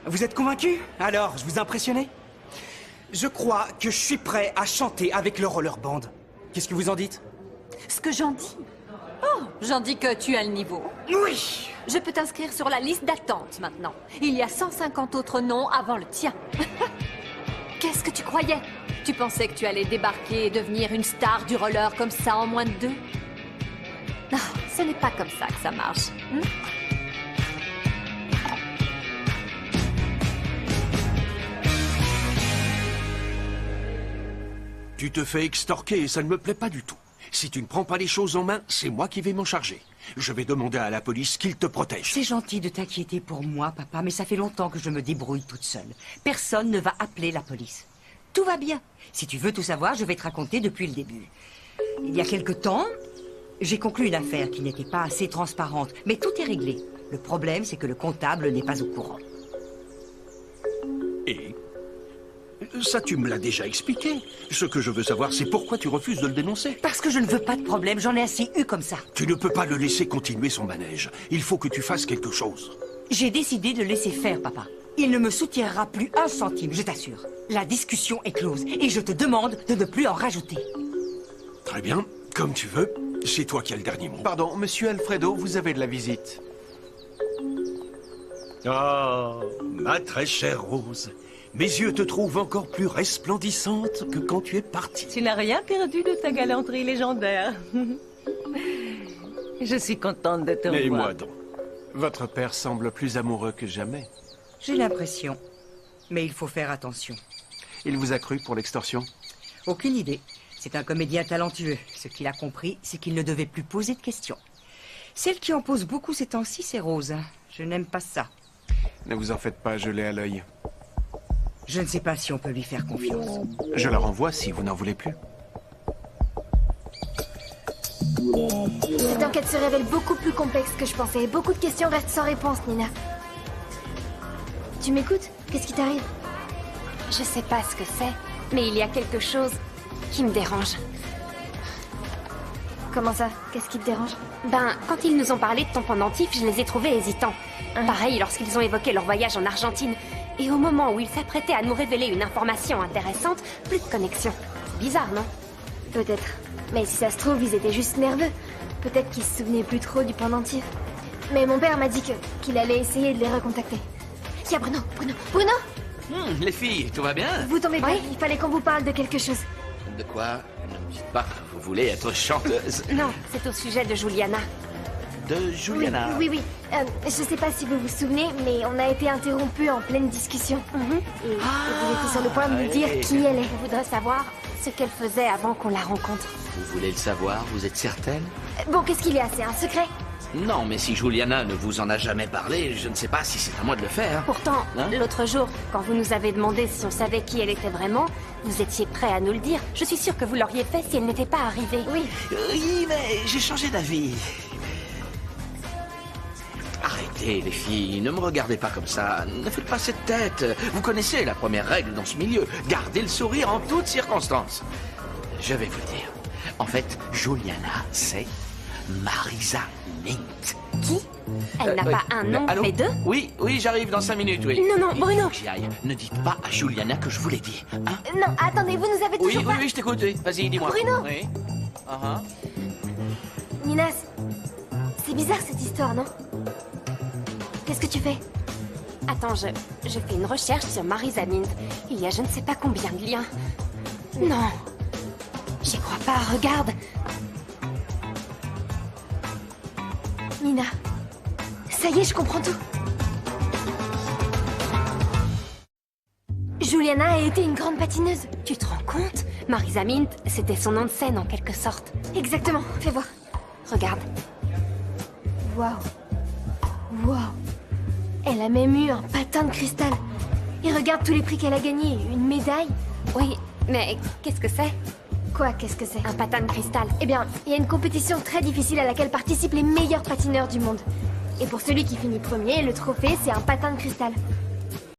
Vous êtes convaincu? Alors, je vous ai impressionné? Je crois que je suis prêt à chanter avec le rollerband. Qu'est-ce que vous en dites? Ce que j'en dis? Oh, j'en dis que tu as le niveau. Oui! Je peux t'inscrire sur la liste d'attente maintenant. Il y a 150 autres noms avant le tien. Qu'est-ce que tu croyais? Tu pensais que tu allais débarquer et devenir une star du roller comme ça en moins de 2? Non, ce n'est pas comme ça que ça marche. Tu te fais extorquer et ça ne me plaît pas du tout. Si tu ne prends pas les choses en main, c'est moi qui vais m'en charger. Je vais demander à la police qu'ils te protègent. C'est gentil de t'inquiéter pour moi, papa, mais ça fait longtemps que je me débrouille toute seule. Personne ne va appeler la police. Tout va bien. Si tu veux tout savoir, je vais te raconter depuis le début. Il y a quelque temps, j'ai conclu une affaire qui n'était pas assez transparente, mais tout est réglé. Le problème, c'est que le comptable n'est pas au courant. Et ça, tu me l'as déjà expliqué. Ce que je veux savoir, c'est pourquoi tu refuses de le dénoncer. Parce que je ne veux pas de problème, j'en ai assez eu comme ça. Tu ne peux pas le laisser continuer son manège. Il faut que tu fasses quelque chose. J'ai décidé de le laisser faire, papa. Il ne me soutirera plus un centime, je t'assure. La discussion est close et je te demande de ne plus en rajouter. Très bien, comme tu veux. C'est toi qui as le dernier mot. Pardon, monsieur Alfredo, vous avez de la visite. Oh, ma très chère Rose. Mes yeux te trouvent encore plus resplendissante que quand tu es partie. Tu n'as rien perdu de ta galanterie légendaire. Je suis contente de te revoir. Et moi donc. Votre père semble plus amoureux que jamais. J'ai l'impression. Mais il faut faire attention. Il vous a cru pour l'extorsion? Aucune idée. C'est un comédien talentueux. Ce qu'il a compris, c'est qu'il ne devait plus poser de questions. Celle qui en pose beaucoup ces temps-ci, c'est Rose. Je n'aime pas ça. Ne vous en faites pas, je l'ai à l'œil. Je ne sais pas si on peut lui faire confiance. Je la renvoie si vous n'en voulez plus. Cette enquête se révèle beaucoup plus complexe que je pensais. Beaucoup de questions restent sans réponse, Nina. Tu m'écoutes? Qu'est-ce qui t'arrive? Je sais pas ce que c'est, mais il y a quelque chose qui me dérange. Comment ça? Qu'est-ce qui te dérange? Ben, quand ils nous ont parlé de ton pendentif, je les ai trouvés hésitants. Pareil lorsqu'ils ont évoqué leur voyage en Argentine. Et au moment où ils s'apprêtaient à nous révéler une information intéressante, plus de connexion. C'est bizarre, non? Peut-être. Mais si ça se trouve, ils étaient juste nerveux. Peut-être qu'ils se souvenaient plus trop du pendentif. Mais mon père m'a dit qu'il allait essayer de les recontacter. Tiens, Bruno! Les filles, tout va bien? Vous tombez bien, il fallait qu'on vous parle de quelque chose. De quoi? Ne me dites pas que vous voulez être chanteuse. Non, c'est au sujet de Juliana. De Juliana? Oui. Je sais pas si vous vous souvenez, mais on a été interrompus en pleine discussion. Et vous étiez sur le point de nous dire qui elle est. Je voudrais savoir ce qu'elle faisait avant qu'on la rencontre. Vous voulez le savoir? Vous êtes certaine? Bon, qu'est-ce qu'il y a? C'est un secret? Non, mais si Juliana ne vous en a jamais parlé, je ne sais pas si c'est à moi de le faire. Pourtant, l'autre jour, quand vous nous avez demandé si on savait qui elle était vraiment, vous étiez prêt à nous le dire. Je suis sûre que vous l'auriez fait si elle n'était pas arrivée. Oui, mais j'ai changé d'avis. Arrêtez, les filles, ne me regardez pas comme ça. Ne faites pas cette tête. Vous connaissez la première règle dans ce milieu. Gardez le sourire en toutes circonstances. Je vais vous le dire. En fait, Juliana, c'est Marisa Mint. Qui? Elle n'a pas un nom, mais deux? Oui, j'arrive dans 5 minutes, oui. Non, Bruno. J'y aille. Ne dites pas à Juliana que je vous l'ai dit. Hein? Non, attendez, vous nous avez toujours pas... Oui, je t'écoute, oui. Vas-y, dis-moi. Bruno. Oui. Nina, c'est bizarre cette histoire, non? Qu'est-ce que tu fais? Attends, je fais une recherche sur Marisa Mint. Il y a je ne sais pas combien de liens. Non. J'y crois pas, regarde. Nina, ça y est, je comprends tout. Juliana a été une grande patineuse. Tu te rends compte? Marisa Mint, c'était son nom de scène en quelque sorte. Exactement, fais voir. Regarde. Waouh. Elle a même eu un patin de cristal. Et regarde tous les prix qu'elle a gagnés. Une médaille. Oui, mais qu'est-ce que c'est? Quoi, qu'est-ce que c'est? Un patin de cristal. Eh bien, il y a une compétition très difficile à laquelle participent les meilleurs patineurs du monde. Et pour celui qui finit premier, le trophée, c'est un patin de cristal.